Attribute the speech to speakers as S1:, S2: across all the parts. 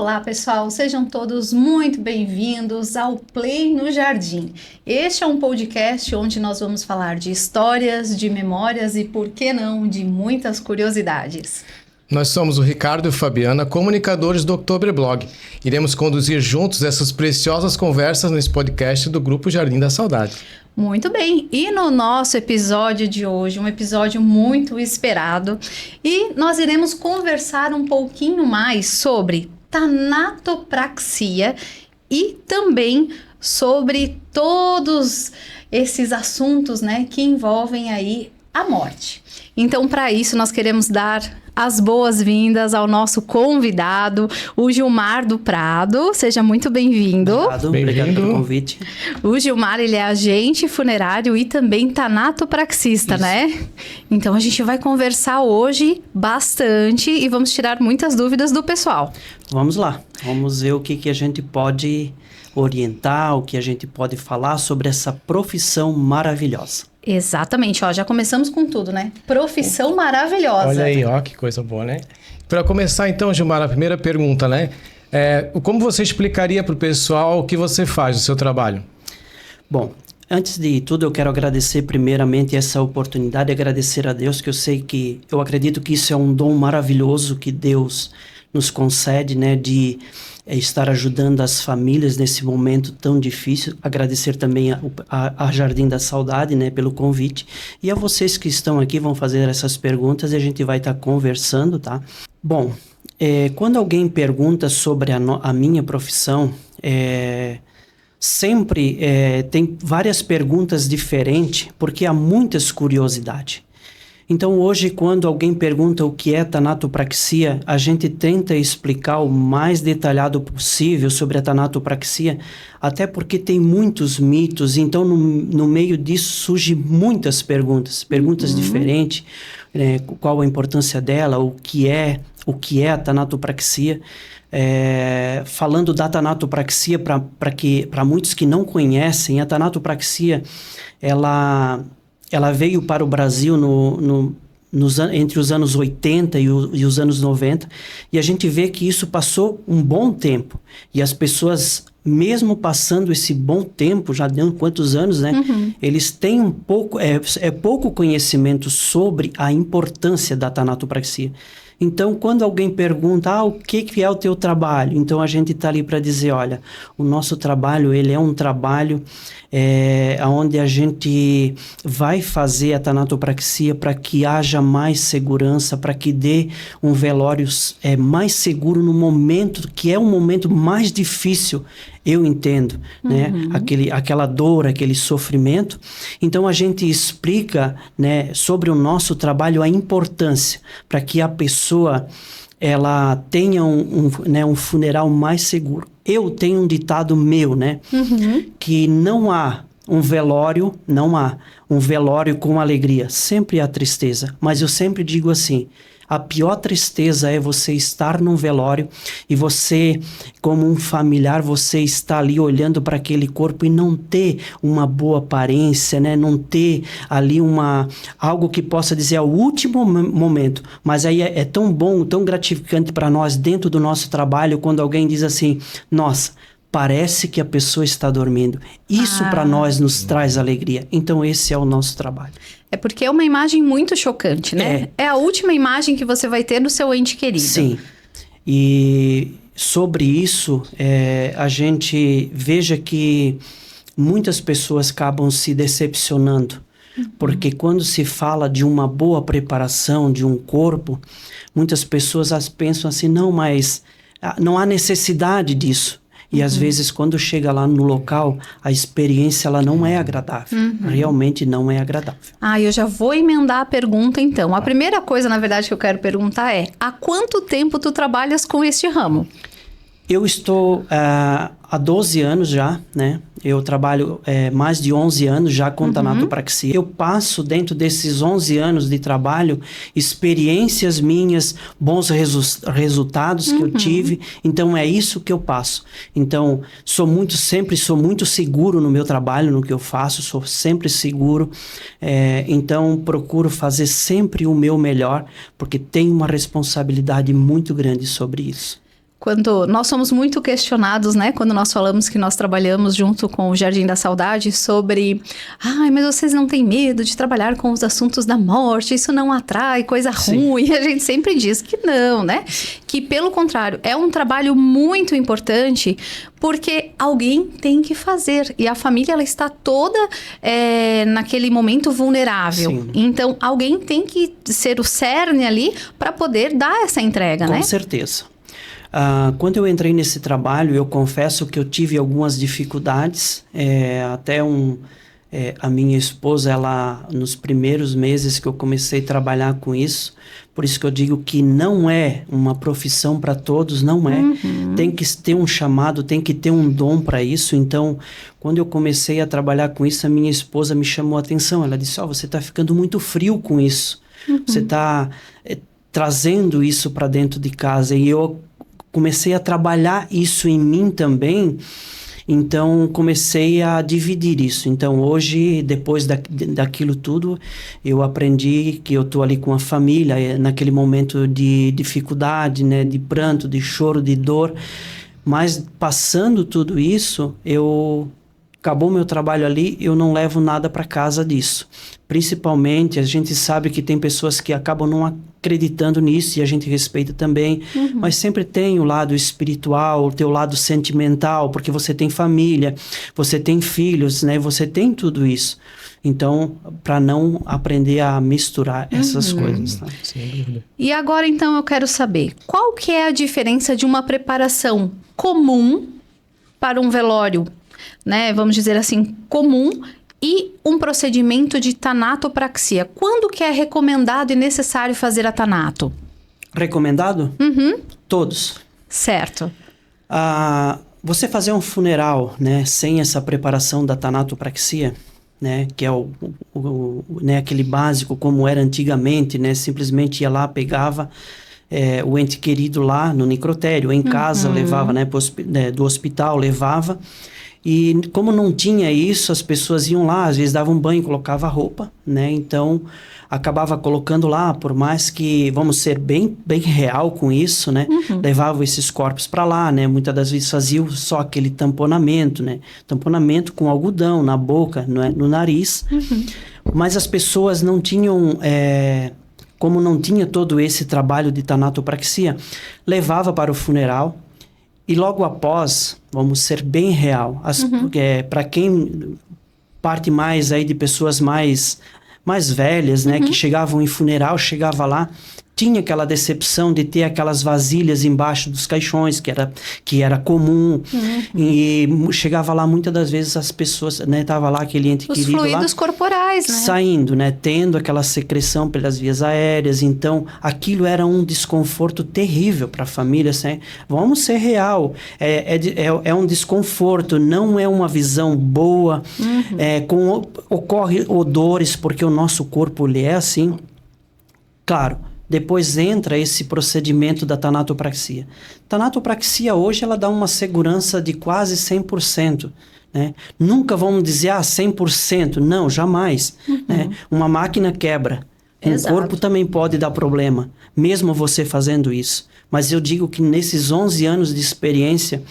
S1: Olá, pessoal, sejam todos muito bem-vindos ao Play no Jardim. Este é um podcast onde nós vamos falar de histórias, de memórias e, por que não, de muitas curiosidades.
S2: Nós somos o Ricardo e Fabiana, comunicadores do Oktober Blog. Iremos conduzir juntos essas preciosas conversas nesse podcast do Grupo Jardim da Saudade.
S1: Muito bem, e no nosso episódio de hoje, um episódio muito esperado, e nós iremos conversar um pouquinho mais sobre tanatopraxia e também sobre todos esses assuntos, né, que envolvem aí a morte. Então, para isso, nós queremos dar as boas-vindas ao nosso convidado, o Gilmar do Prado. Seja muito bem-vindo.
S3: Obrigado pelo convite.
S1: O Gilmar, ele é agente funerário e também tanatopraxista, isso, né? Então, a gente vai conversar hoje bastante e vamos tirar muitas dúvidas do pessoal.
S3: Vamos lá. Vamos ver o que a gente pode orientar, o que a gente pode falar sobre essa profissão maravilhosa.
S1: Exatamente, ó, já começamos com tudo, né? Profissão maravilhosa.
S2: Olha aí, ó, que coisa boa, né? Para começar então, Gilmar, a primeira pergunta, né? Como você explicaria para o pessoal o que você faz no seu trabalho?
S3: Bom, antes de tudo eu quero agradecer primeiramente essa oportunidade, agradecer a Deus, que eu acredito que isso é um dom maravilhoso que Deus nos concede, né, de estar ajudando as famílias nesse momento tão difícil. Agradecer também a Jardim da Saudade, né, pelo convite. E a vocês que estão aqui, vão fazer essas perguntas e a gente vai estar conversando, tá? Bom, quando alguém pergunta sobre a minha profissão, sempre tem várias perguntas diferentes, porque há muitas curiosidades. Então, hoje, quando alguém pergunta o que é tanatopraxia, a gente tenta explicar o mais detalhado possível sobre a tanatopraxia, até porque tem muitos mitos, então no meio disso surgem muitas perguntas diferentes, qual a importância dela, o que é a tanatopraxia. Falando da tanatopraxia, para muitos que não conhecem, a tanatopraxia, ela veio para o Brasil entre os anos 80 e os anos 90, e a gente vê que isso passou um bom tempo. E as pessoas, mesmo passando esse bom tempo, já deu quantos anos, né? Uhum. Eles têm pouco conhecimento sobre a importância da tanatopraxia. Então, quando alguém pergunta, o que é o teu trabalho? Então, a gente está ali para dizer, olha, o nosso trabalho, ele é um trabalho onde a gente vai fazer a tanatopraxia para que haja mais segurança, para que dê um velório mais seguro no momento, que é um momento mais difícil, eu entendo, né? Aquela dor, aquele sofrimento. Então, a gente explica, né, sobre o nosso trabalho, a importância para que a pessoa ela tenha um funeral mais seguro. Eu tenho um ditado meu, né? Que não há um velório com alegria. Sempre há tristeza. Mas eu sempre digo assim, a pior tristeza é você estar num velório e você, como um familiar, você está ali olhando para aquele corpo e não ter uma boa aparência, né? Não ter ali algo que possa dizer ao último momento. Mas aí é tão bom, tão gratificante para nós dentro do nosso trabalho quando alguém diz assim, nossa, parece que a pessoa está dormindo. Isso para nós nos traz alegria. Então esse é o nosso trabalho.
S1: É porque é uma imagem muito chocante, né? É a última imagem que você vai ter do seu ente querido.
S3: Sim. E sobre isso, a gente veja que muitas pessoas acabam se decepcionando. Porque quando se fala de uma boa preparação de um corpo, muitas pessoas pensam assim, não, mas não há necessidade disso. E às vezes, quando chega lá no local, a experiência ela não é agradável. Realmente não é agradável.
S1: Eu já vou emendar a pergunta, então. A primeira coisa, na verdade, que eu quero perguntar é, há quanto tempo tu trabalhas com este ramo?
S3: Eu estou há 12 anos já, né? Eu trabalho mais de 11 anos já com tanatopraxia. Eu passo dentro desses 11 anos de trabalho experiências minhas, bons resultados que eu tive. Então é isso que eu passo. Então sempre sou muito seguro no meu trabalho, no que eu faço, sou sempre seguro. Então procuro fazer sempre o meu melhor, porque tenho uma responsabilidade muito grande sobre isso.
S1: Quando nós somos muito questionados, né? Quando nós falamos que nós trabalhamos junto com o Jardim da Saudade sobre... Ai, mas vocês não têm medo de trabalhar com os assuntos da morte? Isso não atrai coisa ruim? E a gente sempre diz que não, né? Que, pelo contrário, é um trabalho muito importante porque alguém tem que fazer. E a família, ela está toda naquele momento vulnerável.
S3: Sim.
S1: Então, alguém tem que ser o cerne ali para poder dar essa entrega, né?
S3: Com certeza. Quando eu entrei nesse trabalho, eu confesso que eu tive algumas dificuldades. A minha esposa, ela, nos primeiros meses que eu comecei a trabalhar com isso, por isso que eu digo que não é uma profissão para todos, não é.
S1: Uhum.
S3: Tem que ter um chamado, tem que ter um dom para isso. Então, quando eu comecei a trabalhar com isso, a minha esposa me chamou a atenção. Ela disse, você está ficando muito frio com isso.
S1: Uhum.
S3: Você está trazendo isso para dentro de casa. E eu comecei a trabalhar isso em mim também, então comecei a dividir isso. Então hoje, depois daquilo tudo, eu aprendi que eu estou ali com a família, naquele momento de dificuldade, né, de pranto, de choro, de dor, mas passando tudo isso, acabou meu trabalho ali, eu não levo nada para casa disso. Principalmente, a gente sabe que tem pessoas que acabam não acreditando nisso e a gente respeita também, mas sempre tem o lado espiritual, o teu lado sentimental, porque você tem família, você tem filhos, né? Você tem tudo isso. Então, para não aprender a misturar essas coisas. Tá?
S2: Sem dúvida.
S1: E agora, então, eu quero saber, qual que é a diferença de uma preparação comum para um velório, né? Vamos dizer assim, comum, e um procedimento de tanatopraxia. Quando que é recomendado e necessário fazer a tanato?
S3: Recomendado?
S1: Uhum.
S3: Todos.
S1: Certo.
S3: Você fazer um funeral, né, sem essa preparação da tanatopraxia, né, que é né, aquele básico como era antigamente, né, simplesmente ia lá, pegava o ente querido lá no necrotério, em casa, levava, né, do hospital, levava. E como não tinha isso, as pessoas iam lá, às vezes davam banho, colocava roupa, né? Então, acabava colocando lá, por mais que, vamos ser bem real com isso, né? Levavam esses corpos para lá, né? Muitas das vezes faziam só aquele tamponamento, né? Tamponamento com algodão na boca, no nariz. Mas as pessoas não tinham... como não tinha todo esse trabalho de tanatopraxia, levava para o funeral. E logo após, vamos ser bem real, para quem parte mais aí de pessoas mais velhas, né, que chegavam em funeral, chegava lá, tinha aquela decepção de ter aquelas vasilhas embaixo dos caixões, que era comum, e chegava lá muitas das vezes as pessoas, né, tava lá aquele ente querido lá,
S1: os fluidos corporais, né?
S3: Saindo, né, tendo aquela secreção pelas vias aéreas, então aquilo era um desconforto terrível para a família, assim, vamos ser real, é um desconforto, não é uma visão boa, ocorre odores, porque o nosso corpo ele é assim, claro. Depois entra esse procedimento da tanatopraxia. Tanatopraxia hoje ela dá uma segurança de quase 100%. Né? Nunca vamos dizer 100%, não, jamais. Né? Uma máquina quebra.
S1: Exato.
S3: O corpo também pode dar problema, mesmo você fazendo isso. Mas eu digo que nesses 11 anos de experiência,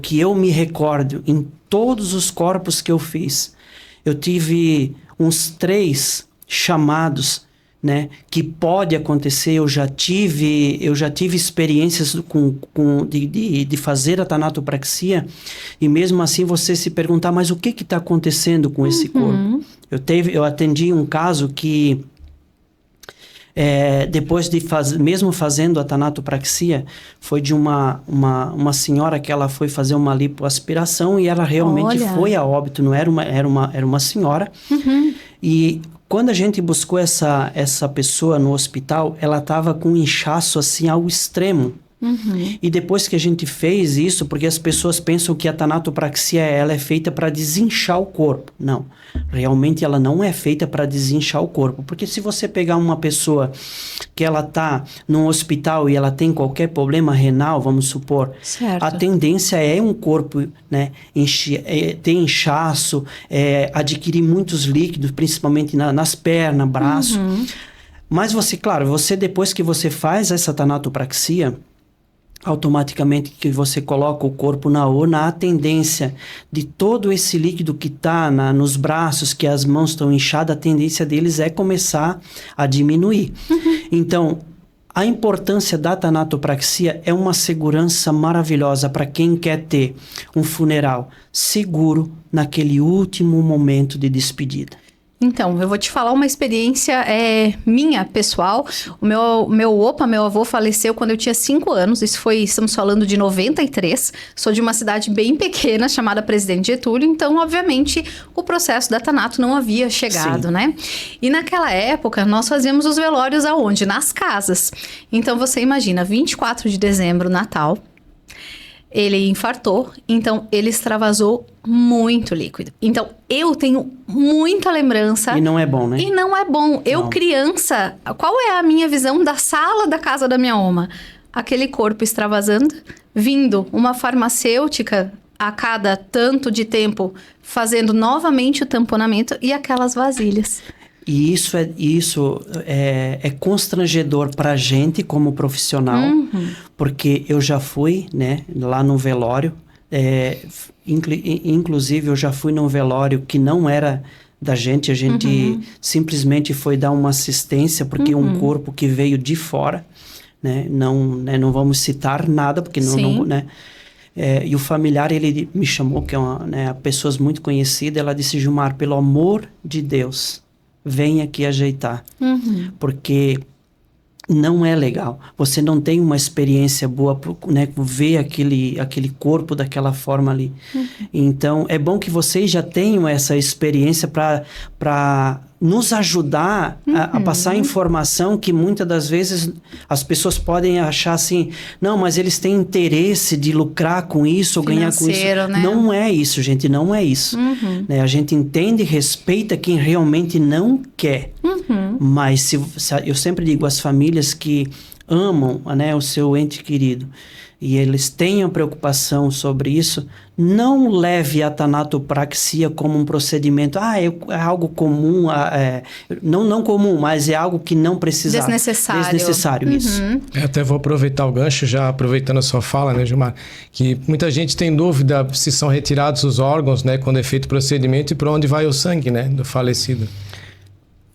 S3: que eu me recordo, em todos os corpos que eu fiz, eu tive uns 3 chamados, né, que pode acontecer. Eu já tive experiências de fazer a tanatopraxia, e mesmo assim você se perguntar, mas o que está acontecendo com esse corpo? Eu atendi um caso que depois de mesmo fazendo a tanatopraxia, foi de uma senhora que ela foi fazer uma lipoaspiração e ela realmente foi a óbito, não era uma senhora. E quando a gente buscou essa pessoa no hospital, ela estava com um inchaço assim ao extremo. E depois que a gente fez isso, porque as pessoas pensam que a tanatopraxia ela é feita para desinchar o corpo. Não, realmente ela não é feita para desinchar o corpo. Porque se você pegar uma pessoa que ela está num hospital e ela tem qualquer problema renal, vamos supor,
S1: certo,
S3: a tendência é um corpo, né, ter inchaço, adquirir muitos líquidos, principalmente nas pernas, braço. Mas você depois que você faz essa tanatopraxia, automaticamente que você coloca o corpo na urna, a tendência de todo esse líquido que está nos braços, que as mãos estão inchadas, a tendência deles é começar a diminuir. Então, a importância da tanatopraxia é uma segurança maravilhosa para quem quer ter um funeral seguro naquele último momento de despedida.
S1: Então, eu vou te falar uma experiência minha, pessoal. O meu avô faleceu quando eu tinha 5 anos. Estamos falando de 93. Sou de uma cidade bem pequena, chamada Presidente Getúlio. Então, obviamente, o processo da Thanato não havia chegado,
S3: Sim.
S1: né? E naquela época, nós fazíamos os velórios aonde? Nas casas. Então, você imagina, 24 de dezembro, Natal. Ele infartou, então ele extravasou muito líquido. Então, eu tenho muita lembrança.
S3: E não é bom, né?
S1: E não é bom. Eu, criança, qual é a minha visão da sala da casa da minha oma? Aquele corpo extravasando, vindo uma farmacêutica a cada tanto de tempo, fazendo novamente o tamponamento e aquelas vasilhas.
S3: E isso é constrangedor para a gente como profissional, porque eu já fui, né, lá no velório, inclusive eu já fui num velório que não era da gente, a gente simplesmente foi dar uma assistência, porque um corpo que veio de fora, né, não vamos citar nada, porque não né, e o familiar, ele me chamou, que é uma pessoa muito conhecida, ela disse: Gilmar, pelo amor de Deus, vem aqui ajeitar, porque não é legal. Você não tem uma experiência boa, né, ver aquele corpo daquela forma ali. Então, é bom que vocês já tenham essa experiência para nos ajudar a passar informação que muitas das vezes as pessoas podem achar assim, não, mas eles têm interesse de lucrar com isso ou ganhar com isso.
S1: Né?
S3: Não é isso, gente, não é isso. Né? A gente entende e respeita quem realmente não quer. Mas eu sempre digo, as famílias que amam, né, o seu ente querido e eles tenham preocupação sobre isso, não leve a tanatopraxia como um procedimento, é algo comum, não comum, mas é algo que não precisa. Desnecessário, isso.
S2: Eu até vou aproveitar o gancho, já aproveitando a sua fala, né, Gilmar, que muita gente tem dúvida se são retirados os órgãos, né, quando é feito o procedimento e para onde vai o sangue, né, do falecido.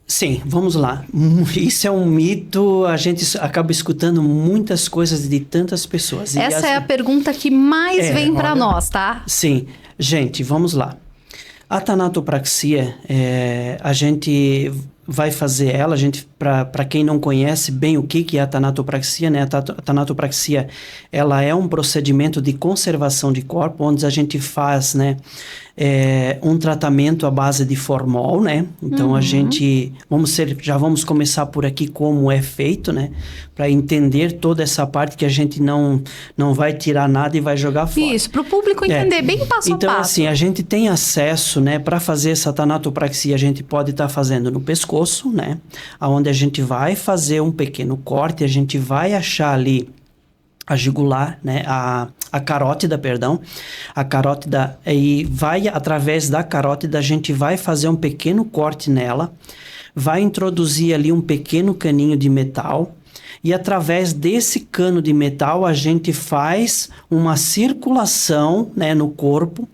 S3: Sim, vamos lá. Isso é um mito, a gente acaba escutando muitas coisas de tantas pessoas.
S1: Essa é a pergunta que mais vem para nós, tá?
S3: Sim. Gente, vamos lá. A tanatopraxia, a gente vai fazer ela, para quem não conhece bem o que é a tanatopraxia, né? A tanatopraxia, ela é um procedimento de conservação de corpo, onde a gente faz, né, um tratamento à base de formol, né? Então, já vamos começar por aqui como é feito, né? Para entender toda essa parte que a gente não vai tirar nada e vai jogar fora.
S1: Isso, para o público entender bem passo a passo.
S3: Então, assim, a gente tem acesso, né? Para fazer essa tanatopraxia, a gente pode estar fazendo no pescoço, né? Onde a gente vai fazer um pequeno corte, a gente vai achar ali a jugular, né, a carótida, e vai, através da carótida, a gente vai fazer um pequeno corte nela, vai introduzir ali um pequeno caninho de metal, e através desse cano de metal, a gente faz uma circulação, né, no corpo,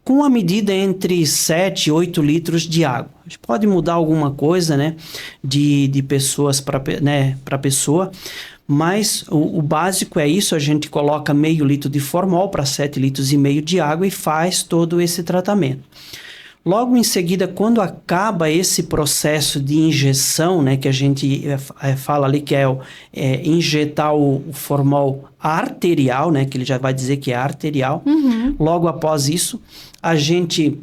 S3: com a medida entre 7 e 8 litros de água. A gente pode mudar alguma coisa, né, de pessoas para pessoa, mas o básico é isso, a gente coloca meio litro de formol para 7,5 litros de água e faz todo esse tratamento. Logo em seguida, quando acaba esse processo de injeção, né, que a gente fala ali que é injetar o formol arterial, né, que ele já vai dizer que é arterial, logo após isso, a gente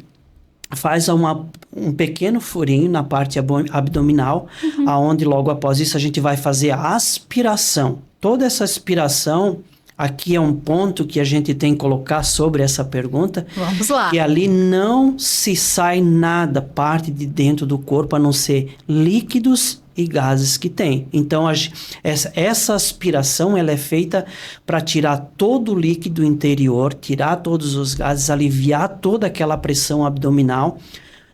S3: faz um pequeno furinho na parte abdominal, aonde logo após isso a gente vai fazer a aspiração. Toda essa aspiração, aqui é um ponto que a gente tem que colocar sobre essa pergunta.
S1: Vamos lá.
S3: Que ali não se sai nada, parte de dentro do corpo, a não ser líquidos e gases que tem. Então, essa aspiração, ela é feita para tirar todo o líquido interior, tirar todos os gases, aliviar toda aquela pressão abdominal.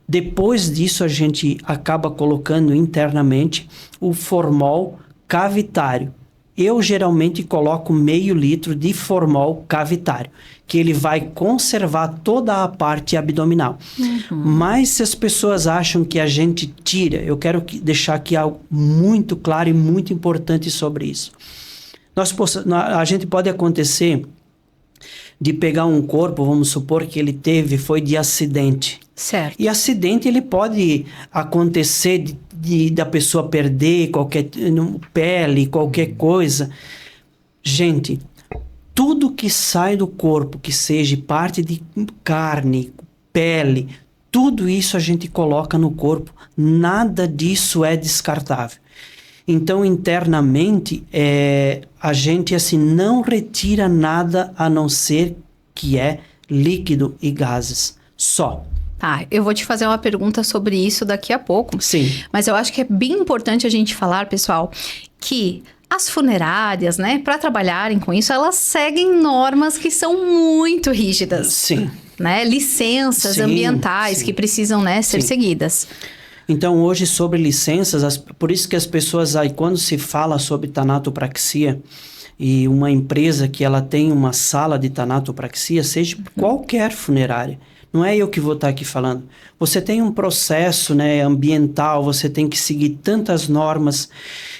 S3: Depois disso, a gente acaba colocando internamente o formol cavitário. eu geralmente coloco meio litro de formol cavitário, que ele vai conservar toda a parte abdominal. Mas se as pessoas acham que a gente tira, eu quero deixar aqui algo muito claro e muito importante sobre isso. A gente pode acontecer de pegar um corpo, vamos supor que ele foi de acidente.
S1: Certo.
S3: E acidente ele pode acontecer da pessoa perder qualquer pele, qualquer coisa. Gente, tudo que sai do corpo, que seja parte de carne, pele, tudo isso a gente coloca no corpo. Nada disso é descartável. Então, internamente, a gente assim não retira nada a não ser que é líquido e gases. Só.
S1: Tá, eu vou te fazer uma pergunta sobre isso daqui a pouco.
S3: Sim.
S1: Mas eu acho que é bem importante a gente falar, pessoal, que as funerárias, né, para trabalharem com isso, elas seguem normas que são muito rígidas.
S3: Sim.
S1: Né? Licenças ambientais que precisam, né, ser seguidas.
S3: Então, hoje, sobre licenças, por isso que as pessoas aí, quando se fala sobre tanatopraxia, e uma empresa que ela tem uma sala de tanatopraxia, seja qualquer funerária, não é eu que vou estar aqui falando. Você tem um processo, né, ambiental, você tem que seguir tantas normas.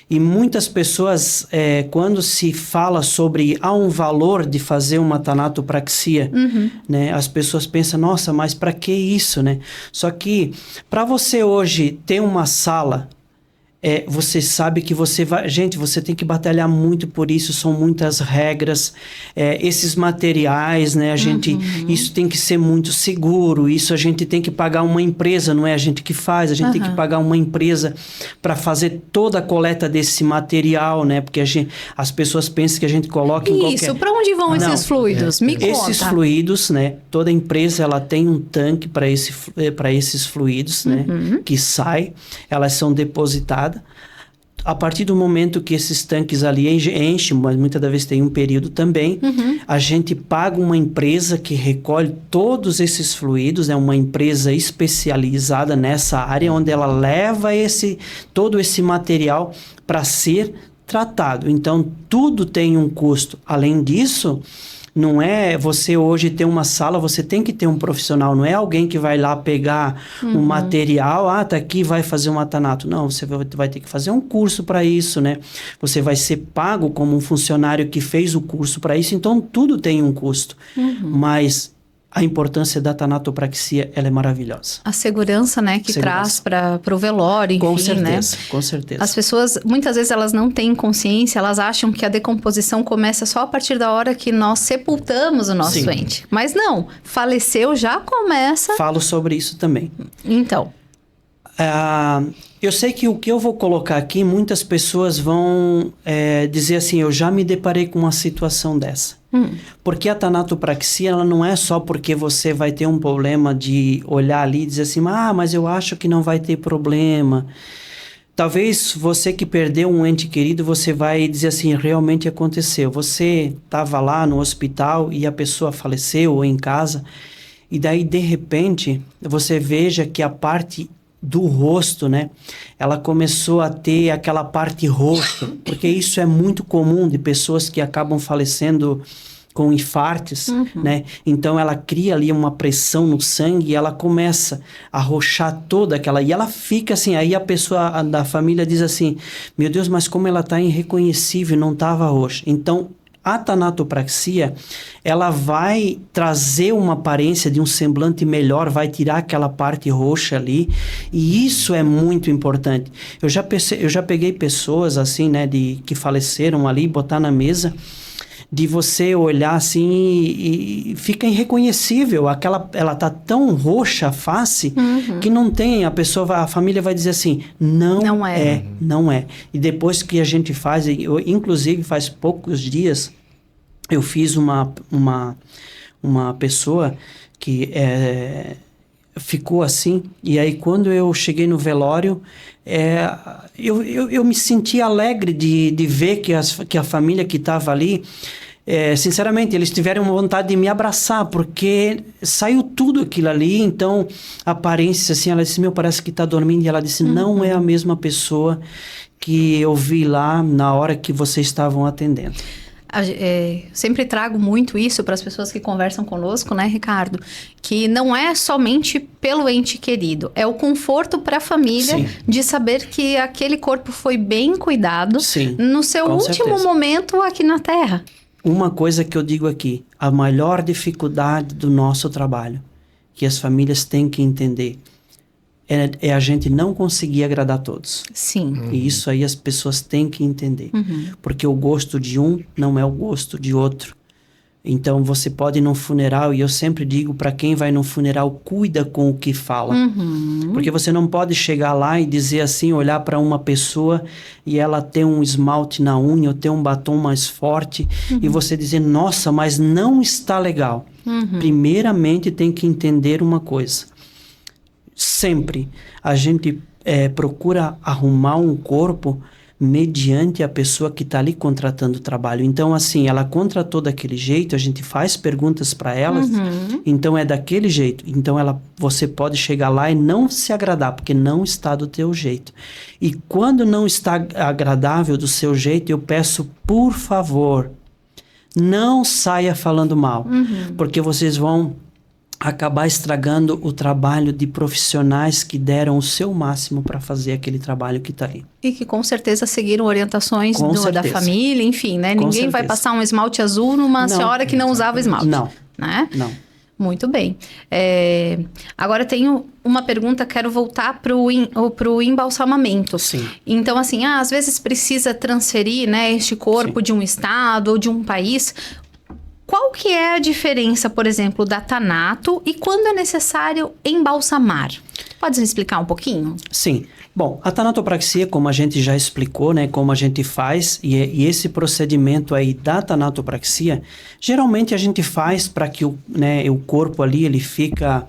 S3: E muitas pessoas, quando se fala sobre um valor de fazer uma tanatopraxia, né, as pessoas pensam, nossa, mas para que isso, né? Só que para você hoje ter uma sala, você sabe que você vai... Gente, você tem que batalhar muito por isso, são muitas regras. Esses materiais, né? Isso tem que ser muito seguro, isso a gente tem que pagar uma empresa, não é a gente que faz, a gente tem que pagar uma empresa para fazer toda a coleta desse material, né? Porque as pessoas pensam que a gente coloca em qualquer...
S1: Isso, para onde vão esses fluidos? Me conta.
S3: Esses fluidos, né? Toda empresa, ela tem um tanque para esses fluidos, né? Que sai, elas são depositadas. A partir do momento que esses tanques ali enchem, mas muitas das vezes tem um período também, a gente paga uma empresa que recolhe todos esses fluidos, é uma empresa especializada nessa área, onde ela leva todo esse material para ser tratado. Então, tudo tem um custo. Além disso, não é você hoje ter uma sala, você tem que ter um profissional, não é alguém que vai lá pegar um material, tá aqui, vai fazer um tanato. Não, você vai ter que fazer um curso para isso, né? Você vai ser pago como um funcionário que fez o curso para isso, então tudo tem um custo. Mas a importância da tanatopraxia, ela é maravilhosa.
S1: A segurança, né, que traz para o velório, enfim,
S3: com certeza,
S1: né?
S3: Com certeza.
S1: As pessoas, muitas vezes, elas não têm consciência, elas acham que a decomposição começa só a partir da hora que nós sepultamos o nosso doente. Mas não, faleceu, já começa...
S3: Falo sobre isso também.
S1: Então...
S3: eu sei que o que eu vou colocar aqui, muitas pessoas vão dizer assim, eu já me deparei com uma situação dessa. Porque a tanatopraxia, ela não é só porque você vai ter um problema de olhar ali e dizer assim, mas eu acho que não vai ter problema. Talvez você que perdeu um ente querido, você vai dizer assim, realmente aconteceu. Você estava lá no hospital e a pessoa faleceu ou em casa, e daí de repente você veja que a parte do rosto, né? Ela começou a ter aquela parte roxa, porque isso é muito comum de pessoas que acabam falecendo com infartos, né? Então ela cria ali uma pressão no sangue e ela começa a roxar toda aquela... E ela fica assim, aí a pessoa da família diz assim, meu Deus, mas como ela está irreconhecível, não estava roxa. Então, a tanatopraxia, ela vai trazer uma aparência de um semblante melhor, vai tirar aquela parte roxa ali, e isso é muito importante. Eu já peguei pessoas assim, né, que faleceram ali, botar na mesa, de você olhar assim e fica irreconhecível. Ela tá tão roxa a face que não tem, a família vai dizer assim, não é. E depois que a gente faz, inclusive faz poucos dias, eu fiz uma pessoa que ficou assim, e aí quando eu cheguei no velório, eu me senti alegre de ver que a família que estava ali, sinceramente, eles tiveram vontade de me abraçar, porque saiu tudo aquilo ali. Então, a aparência, assim, ela disse, parece que está dormindo, e ela disse, não é a mesma pessoa que eu vi lá na hora que vocês estavam atendendo.
S1: Sempre trago muito isso para as pessoas que conversam conosco, né, Ricardo? Que não é somente pelo ente querido, é o conforto para a família
S3: Sim.
S1: de saber que aquele corpo foi bem cuidado
S3: Sim,
S1: no seu
S3: com
S1: último
S3: certeza.
S1: momento aqui na Terra.
S3: Uma coisa que eu digo aqui, a maior dificuldade do nosso trabalho, que as famílias têm que entender, é a gente não conseguir agradar todos.
S1: Sim.
S3: E isso aí as pessoas têm que entender. Porque o gosto de um não é o gosto de outro. Então você pode ir num funeral, e eu sempre digo para quem vai num funeral, cuida com o que fala. Porque você não pode chegar lá e dizer assim, olhar para uma pessoa e ela ter um esmalte na unha ou ter um batom mais forte e você dizer, nossa, mas não está legal. Primeiramente tem que entender uma coisa. Sempre a gente procura arrumar um corpo mediante a pessoa que está ali contratando o trabalho. Então, assim, ela contratou daquele jeito, a gente faz perguntas para elas, então é daquele jeito. Então, você pode chegar lá e não se agradar, porque não está do teu jeito. E quando não está agradável do seu jeito, eu peço, por favor, não saia falando mal, porque vocês vão acabar estragando o trabalho de profissionais que deram o seu máximo para fazer aquele trabalho que está ali.
S1: E que com certeza seguiram orientações da família, enfim, né?
S3: Com
S1: Ninguém
S3: certeza.
S1: vai passar um esmalte azul numa senhora que não usava esmalte.
S3: Não.
S1: Né?
S3: Não.
S1: Muito bem. Agora tenho uma pergunta, quero voltar para o embalsamamento.
S3: Sim.
S1: Então, assim, às vezes precisa transferir, né, este corpo de um estado ou de um país. Qual que é a diferença, por exemplo, da Thanato e quando é necessário embalsamar? Pode me explicar um pouquinho?
S3: Sim. Bom, a tanatopraxia, como a gente já explicou, né, como a gente faz, e esse procedimento aí da tanatopraxia, geralmente a gente faz para que o corpo ali, ele fica...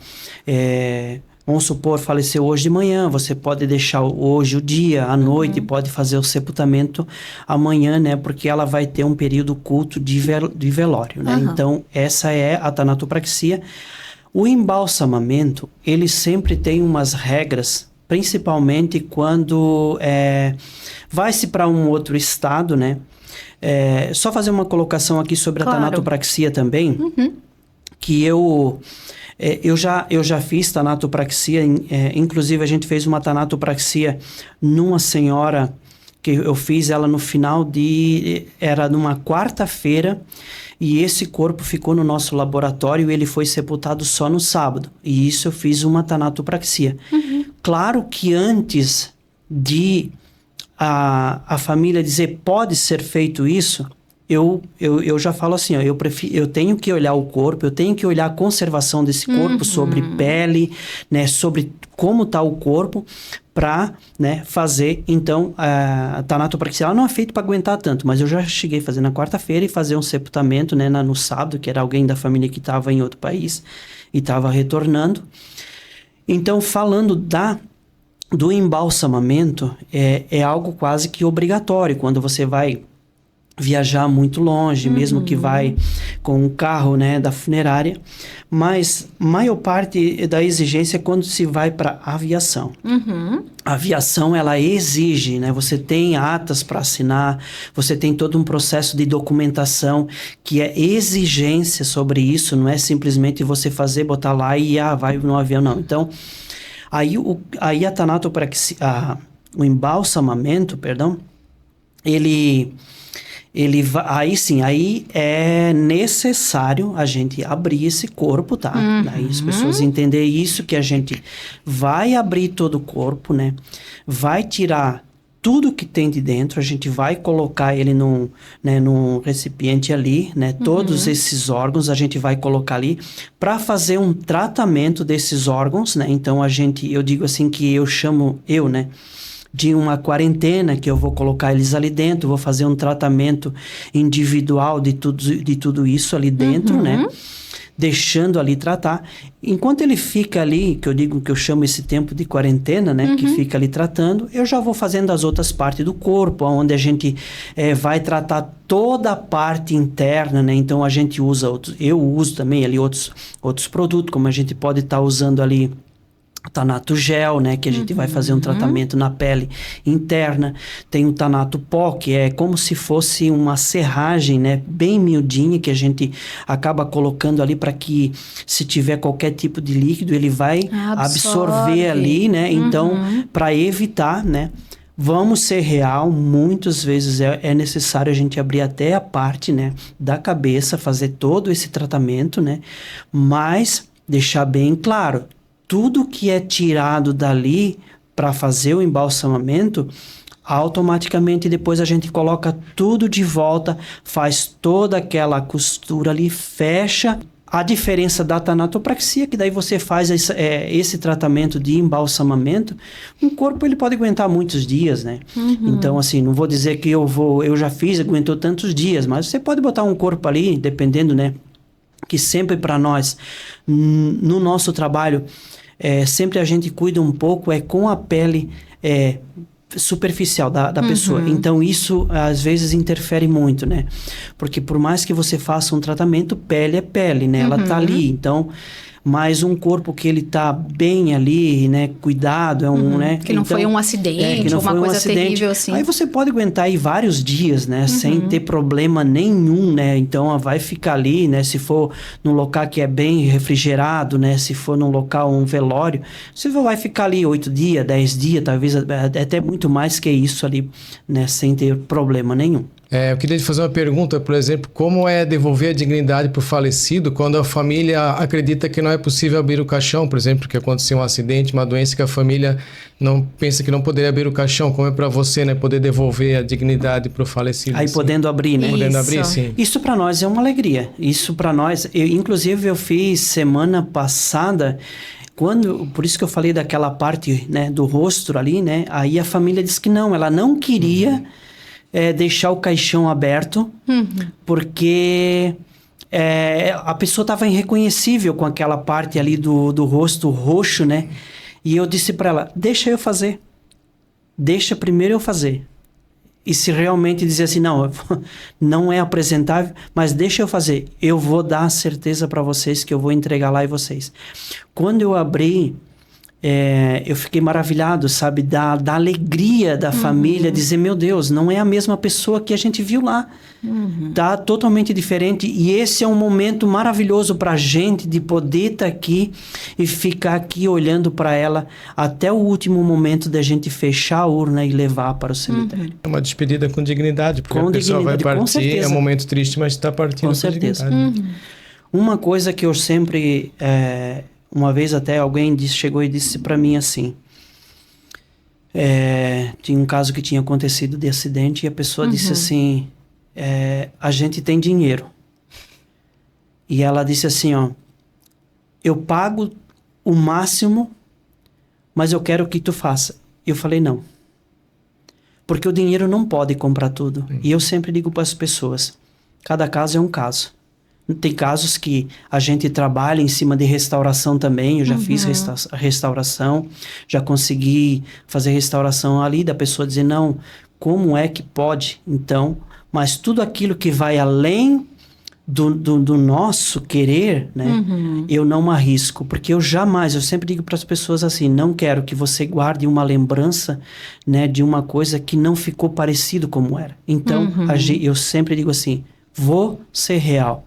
S3: Vamos supor, faleceu hoje de manhã, você pode deixar hoje o dia, à noite, pode fazer o sepultamento amanhã, né? Porque ela vai ter um período culto de velório, né? Então, essa é a tanatopraxia. O embalsamamento, ele sempre tem umas regras, principalmente quando vai-se para um outro estado, né? Só fazer uma colocação aqui sobre a tanatopraxia também, que eu já fiz tanatopraxia, inclusive a gente fez uma tanatopraxia numa senhora que eu fiz ela no final era numa quarta-feira, e esse corpo ficou no nosso laboratório e ele foi sepultado só no sábado, e isso eu fiz uma tanatopraxia. Claro que antes de a família dizer pode ser feito isso, eu já falo assim, ó, eu tenho que olhar o corpo, eu tenho que olhar a conservação desse corpo, sobre pele, né, sobre como está o corpo, para, né, fazer, então, a tanatopraxia. Ela não é feita para aguentar tanto, mas eu já cheguei a fazer na quarta-feira e fazer um sepultamento, né, no sábado, que era alguém da família que estava em outro país e estava retornando. Então, falando do embalsamamento, é algo quase que obrigatório, quando você vai viajar muito longe, mesmo que vai com um carro, né, da funerária, mas maior parte da exigência é quando se vai para aviação. A aviação, ela exige, né, você tem atas para assinar, você tem todo um processo de documentação que é exigência sobre isso, não é simplesmente você fazer, botar lá e vai no avião, não. Então, aí a tanatopraxia, o embalsamamento, perdão, aí é necessário a gente abrir esse corpo, tá? Aí as pessoas entenderem isso, que a gente vai abrir todo o corpo, né? Vai tirar tudo que tem de dentro, a gente vai colocar ele num recipiente ali, né? Todos esses órgãos a gente vai colocar ali para fazer um tratamento desses órgãos, né? Então eu digo assim que né? De uma quarentena, que eu vou colocar eles ali dentro, vou fazer um tratamento individual de tudo isso ali dentro, né? Deixando ali tratar. Enquanto ele fica ali, que eu chamo esse tempo de quarentena, né? Que fica ali tratando, eu já vou fazendo as outras partes do corpo, onde a gente vai tratar toda a parte interna, né? Então a gente eu uso também ali outros produtos, como a gente pode estar usando ali Tanato gel, né, que a gente vai fazer um tratamento na pele interna. Tem o Tanato pó, que é como se fosse uma serragem, né, bem miudinha, que a gente acaba colocando ali para que, se tiver qualquer tipo de líquido, ele vai absorver ali, né? Então, para evitar, né? Vamos ser real, muitas vezes é necessário a gente abrir até a parte, né, da cabeça, fazer todo esse tratamento, né? Mas deixar bem claro, tudo que é tirado dali para fazer o embalsamamento, automaticamente depois a gente coloca tudo de volta, faz toda aquela costura ali, fecha. A diferença da tanatopraxia, que daí você faz esse tratamento de embalsamamento, o corpo ele pode aguentar muitos dias, né? Então, assim, não vou dizer que eu já fiz, aguentou tantos dias, mas você pode botar um corpo ali, dependendo, né? Que sempre para nós, no nosso trabalho, sempre a gente cuida um pouco com a pele superficial da pessoa. Então, isso às vezes interfere muito, né? Porque por mais que você faça um tratamento, pele é pele, né? Ela tá ali, então... Mas um corpo que ele tá bem ali, né? Cuidado, né?
S1: Que não foi um acidente, ou uma coisa terrível assim.
S3: Aí você pode aguentar aí vários dias, né? Sem ter problema nenhum, né? Então, vai ficar ali, né? Se for num local que é bem refrigerado, né? Se for num local, um velório, você vai ficar ali 8 dias, 10 dias, talvez até muito mais que isso ali, né? Sem ter problema nenhum.
S2: Eu queria te fazer uma pergunta, por exemplo, como é devolver a dignidade para o falecido quando a família acredita que não é possível abrir o caixão, por exemplo, que aconteceu um acidente, uma doença que a família não pensa que não poderia abrir o caixão, como é para você, né, poder devolver a dignidade para o falecido?
S3: Aí assim, podendo abrir, né?
S2: Podendo abrir, sim.
S3: Isso para nós é uma alegria, isso para nós, inclusive eu fiz semana passada, por isso que eu falei daquela parte, né, do rosto ali, né, aí a família disse que não, ela não queria... deixar o caixão aberto, porque a pessoa estava irreconhecível com aquela parte ali do rosto roxo, né? E eu disse para ela, deixa eu fazer. Deixa primeiro eu fazer. E se realmente dizer assim, não é apresentável, mas deixa eu fazer. Eu vou dar a certeza para vocês que eu vou entregar lá e vocês. Quando eu abri... eu fiquei maravilhado, sabe, da alegria da família, dizer, meu Deus, não é a mesma pessoa que a gente viu lá, tá totalmente diferente, e esse é um momento maravilhoso pra gente, de poder estar aqui e ficar aqui olhando para ela até o último momento da gente fechar a urna e levar para o cemitério.
S2: É uma despedida com dignidade, porque a pessoa vai partir, é um momento triste, mas está partindo com certeza. Dignidade.
S3: Uma coisa que eu sempre... uma vez até alguém chegou e disse para mim assim, tinha um caso que tinha acontecido de acidente e a pessoa disse assim, a gente tem dinheiro. E ela disse assim, eu pago o máximo, mas eu quero que tu faça. E eu falei, não. Porque o dinheiro não pode comprar tudo. E eu sempre digo para as pessoas, cada caso é um caso. Tem casos que a gente trabalha em cima de restauração também. Eu já fiz restauração, já consegui fazer restauração ali da pessoa dizer, não, como é que pode? Então, mas tudo aquilo que vai além do nosso querer, né? Eu não arrisco, porque eu sempre digo para as pessoas assim, não quero que você guarde uma lembrança, né, de uma coisa que não ficou parecido como era. Então, eu sempre digo assim, vou ser real.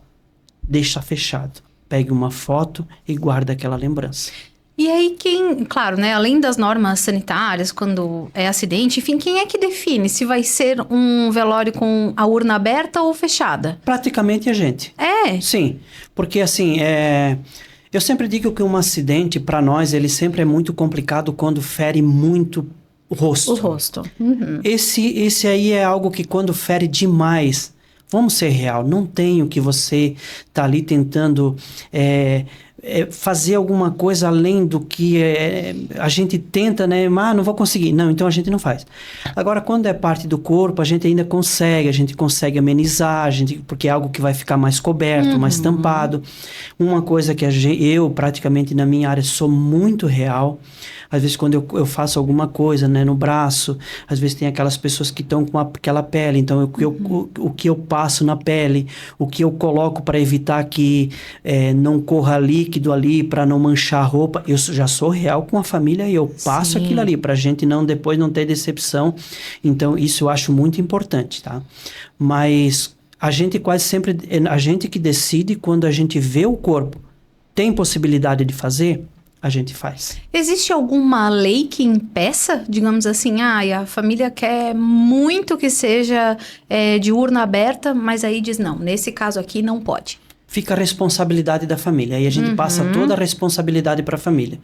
S3: Deixa fechado. Pegue uma foto e guarda aquela lembrança.
S1: E aí claro, né, além das normas sanitárias, quando é acidente, enfim, quem é que define se vai ser um velório com a urna aberta ou fechada?
S3: Praticamente a gente. Sim, porque assim, eu sempre digo que um acidente, para nós, ele sempre é muito complicado quando fere muito o rosto.
S1: O rosto.
S3: Esse aí é algo que quando fere demais... Vamos ser real, não tem o que você tá ali tentando fazer alguma coisa além do que a gente tenta, né? Não vou conseguir. Não, então a gente não faz. Agora, quando é parte do corpo, a gente ainda consegue amenizar, porque é algo que vai ficar mais coberto, mais tampado. Uma coisa que eu praticamente na minha área sou muito real. Às vezes quando eu faço alguma coisa, né, no braço, às vezes tem aquelas pessoas que estão com aquela pele, então o que eu passo na pele, o que eu coloco para evitar que não corra líquido, líquido ali para não manchar a roupa. Eu já sou real com a família e eu passo
S1: Sim.
S3: aquilo ali para a gente depois não ter decepção. Então, isso eu acho muito importante, tá? Mas a gente quase sempre, a gente que decide quando a gente vê o corpo, tem possibilidade de fazer, a gente faz.
S1: Existe alguma lei que impeça, digamos assim, a família quer muito que seja de urna aberta, mas aí diz, não, nesse caso aqui não pode.
S3: Fica a responsabilidade da família. Aí a gente passa toda a responsabilidade para a família.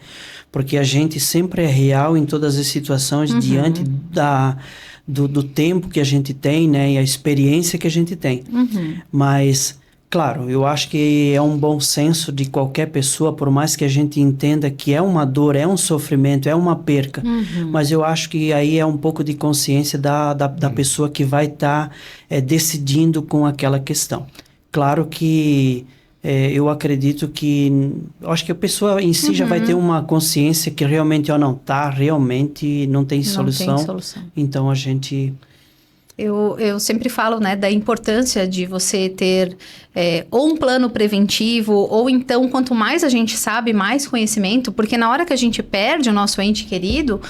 S3: Porque a gente sempre é real em todas as situações diante do tempo que a gente tem, né? E a experiência que a gente tem. Mas, claro, eu acho que é um bom senso de qualquer pessoa, por mais que a gente entenda que é uma dor, é um sofrimento, é uma perca. Mas eu acho que aí é um pouco de consciência da pessoa que vai estar decidindo com aquela questão. Claro que eu acredito que... Acho que a pessoa em si já vai ter uma consciência que realmente, realmente não tem solução.
S1: Não tem solução.
S3: Então, a gente...
S1: Eu sempre falo, né, da importância de você ter ou um plano preventivo, ou então, quanto mais a gente sabe, mais conhecimento, porque na hora que a gente perde o nosso ente querido,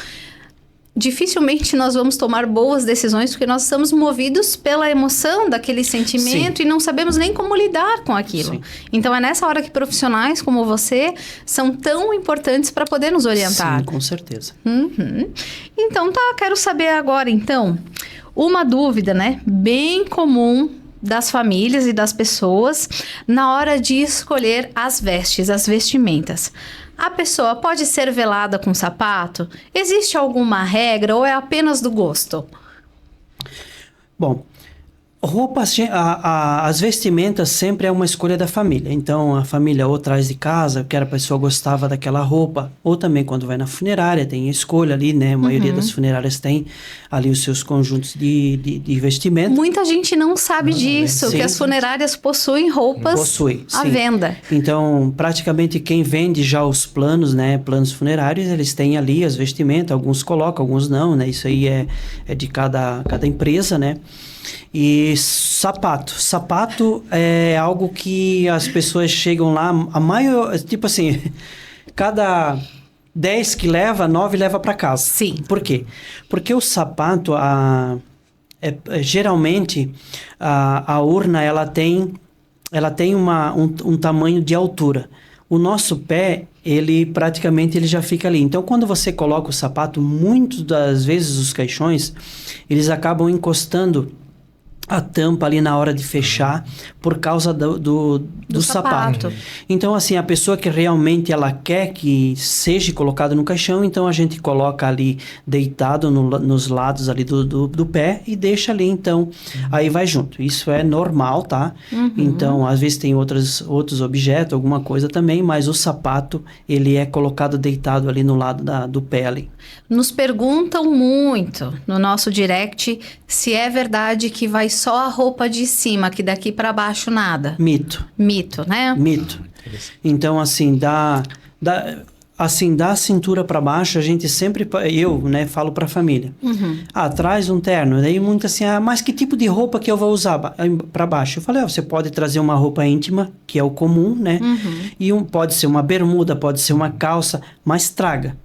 S1: dificilmente nós vamos tomar boas decisões, porque nós estamos movidos pela emoção daquele sentimento e não sabemos nem como lidar com aquilo.
S3: Sim.
S1: Então, é nessa hora que profissionais como você são tão importantes para poder nos orientar.
S3: Sim, com certeza.
S1: Então, quero saber agora, então, uma dúvida, né, bem comum das famílias e das pessoas na hora de escolher as vestimentas. A pessoa pode ser velada com sapato? Existe alguma regra ou é apenas do gosto?
S3: Bom, roupas, as vestimentas sempre é uma escolha da família. Então, a família ou traz de casa, que a pessoa gostava daquela roupa, ou também quando vai na funerária, tem a escolha ali, né? A maioria das funerárias tem ali os seus conjuntos de vestimenta.
S1: Muita gente não sabe disso,
S3: sim,
S1: que as funerárias possuem roupas à
S3: sim.
S1: venda.
S3: Então, praticamente quem vende já os planos, né? Planos funerários, eles têm ali as vestimentas, alguns colocam, alguns não, né? Isso aí é de cada empresa, né? E sapato é algo que as pessoas chegam lá, a maior, tipo assim, cada 10 que leva, 9 leva para casa.
S1: Sim.
S3: Por quê? Porque o sapato, geralmente, a urna, ela tem um tamanho de altura. O nosso pé, ele já fica ali. Então, quando você coloca o sapato, muitas das vezes os caixões, eles acabam encostando a tampa ali na hora de fechar por causa do sapato. Então, assim, a pessoa que realmente ela quer que seja colocado no caixão, então a gente coloca ali deitado nos lados ali do pé e deixa ali, então, aí vai junto. Isso é normal, tá? Então, às vezes tem outros objetos, alguma coisa também, mas o sapato, ele é colocado deitado ali no lado do pé ali.
S1: Nos perguntam muito no nosso direct se é verdade que vai só a roupa de cima, que daqui para baixo nada.
S3: Mito,
S1: né?
S3: Mito. Então, assim, da cintura para baixo, a gente sempre, eu, né, falo para a família. Traz um terno. Daí muito assim, mas que tipo de roupa que eu vou usar para baixo? Eu falei, você pode trazer uma roupa íntima, que é o comum, né? E pode ser uma bermuda, pode ser uma calça, mas traga.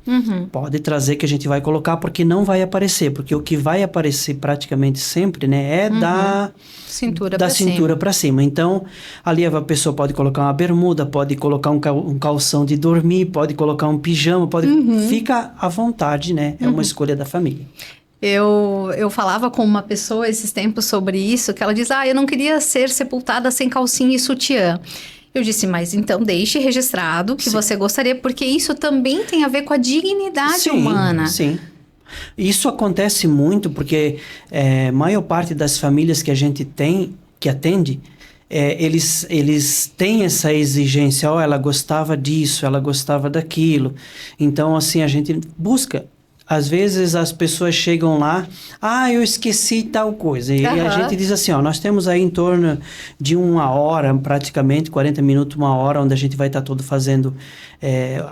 S3: Pode trazer que a gente vai colocar, porque não vai aparecer. Porque o que vai aparecer praticamente sempre, né, é da cintura para cima. Então, ali a pessoa pode colocar uma bermuda, pode colocar um calção de dormir, pode colocar um pijama, fica à vontade, né? É uma escolha da família.
S1: Eu falava com uma pessoa esses tempos sobre isso, que ela diz, eu não queria ser sepultada sem calcinha e sutiã. Eu disse, mas então deixe registrado que você gostaria, porque isso também tem a ver com a dignidade humana.
S3: Sim. Isso acontece muito porque a maior parte das famílias que a gente tem, que atende, eles têm essa exigência, ela gostava disso, ela gostava daquilo. Então, assim, a gente busca Às vezes as pessoas chegam lá, eu esqueci tal coisa. E a gente diz assim, nós temos aí em torno de 1 hora, praticamente 40 minutos, 1 hora, onde a gente vai estar todo fazendo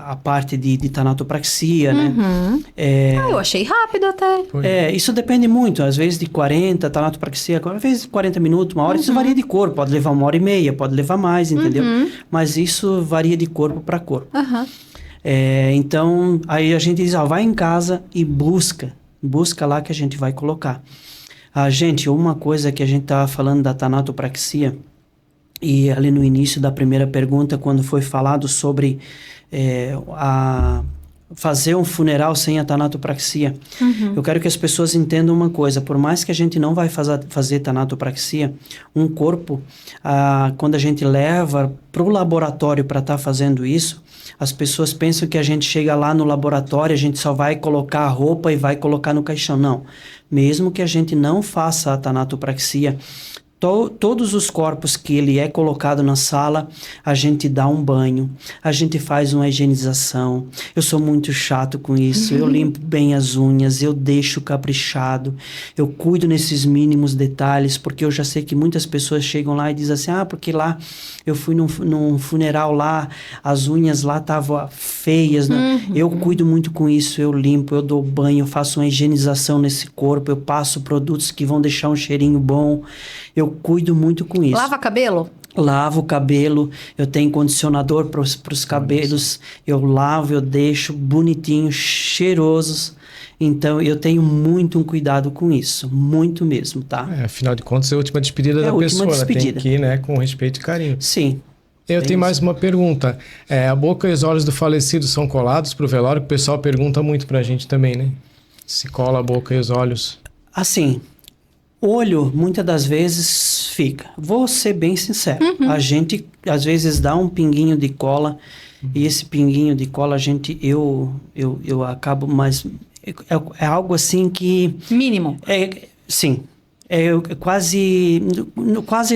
S3: a parte de tanatopraxia, né?
S1: Eu achei rápido até.
S3: Isso depende muito, às vezes de 40, tanatopraxia, às vezes 40 minutos, 1 hora, isso varia de corpo, pode levar 1h30, pode levar mais, entendeu? Mas isso varia de corpo para corpo. Então, aí a gente diz, vai em casa e busca lá que a gente vai colocar. Gente, uma coisa que a gente estava falando da tanatopraxia, e ali no início da primeira pergunta, quando foi falado sobre fazer um funeral sem a tanatopraxia, eu quero que as pessoas entendam uma coisa, por mais que a gente não vai fazer tanatopraxia, um corpo, quando a gente leva para o laboratório para estar fazendo isso, as pessoas pensam que a gente chega lá no laboratório, a gente só vai colocar a roupa e vai colocar no caixão. Não. Mesmo que a gente não faça a tanatopraxia, todos os corpos que ele é colocado na sala, a gente dá um banho, a gente faz uma higienização. Eu sou muito chato com isso, eu limpo bem as unhas, eu deixo caprichado, eu cuido nesses mínimos detalhes, porque eu já sei que muitas pessoas chegam lá e dizem assim, porque lá eu fui num funeral lá, as unhas lá estavam feias, né? Eu cuido muito com isso, eu limpo, eu dou banho, eu faço uma higienização nesse corpo, eu passo produtos que vão deixar um cheirinho bom, eu cuido muito com isso.
S1: Lava cabelo?
S3: Lavo o cabelo, eu tenho condicionador para os cabelos, eu lavo, eu deixo bonitinho, cheirosos. Então, eu tenho muito um cuidado com isso, muito mesmo, tá?
S2: Afinal de contas, é a última despedida da pessoa, ela tem que ir, né, com respeito e carinho.
S3: Sim.
S2: Eu tenho mais uma pergunta. A boca e os olhos do falecido são colados para o velório? O pessoal pergunta muito pra gente também, né? Se cola a boca e os olhos.
S3: Assim, olho, muitas das vezes fica. Vou ser bem sincero. A gente, às vezes, dá um pinguinho de cola, e esse pinguinho de cola, eu acabo, mas é algo assim que...
S1: Mínimo.
S3: Sim. Quase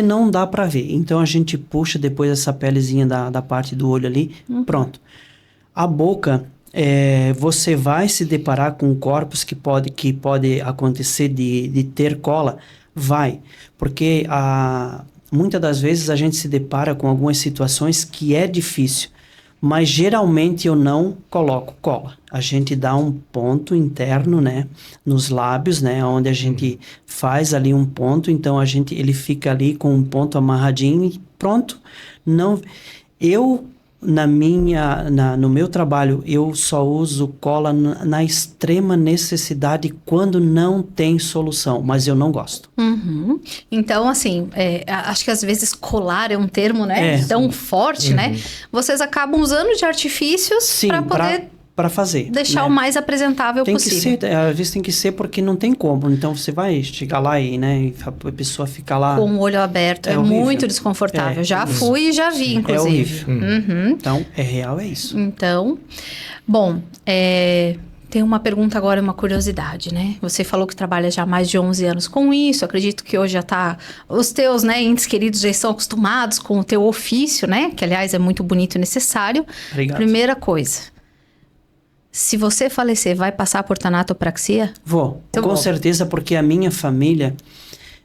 S3: não dá para ver. Então, a gente puxa depois essa pelezinha da parte do olho ali, pronto. A boca... você vai se deparar com corpos que pode acontecer de ter cola, porque muitas das vezes a gente se depara com algumas situações que é difícil, mas geralmente eu não coloco cola. A gente dá um ponto interno, né, nos lábios, né, onde a gente faz ali um ponto, então ele fica ali com um ponto amarradinho e pronto. No meu trabalho, eu só uso cola na extrema necessidade quando não tem solução, mas eu não gosto.
S1: Então, assim, acho que às vezes colar é um termo, né, tão forte, né? Vocês acabam usando de artifícios para poder...
S3: para fazer.
S1: Deixar, né, o mais apresentável possível.
S3: Às vezes tem que ser porque não tem como. Então você vai chegar lá e, né, a pessoa fica lá...
S1: com o olho aberto. É muito desconfortável. Já fui e já vi, inclusive.
S3: É horrível. Então, real, é isso.
S1: Então, bom, tem uma pergunta agora, uma curiosidade, né? Você falou que trabalha já há mais de 11 anos com isso. Acredito que hoje já tá... Os teus, né, entes queridos já estão acostumados com o teu ofício, né? Que, aliás, é muito bonito e necessário.
S3: Obrigado.
S1: Primeira coisa... Se você falecer, vai passar por tanatopraxia?
S3: Vou, com certeza, porque a minha família,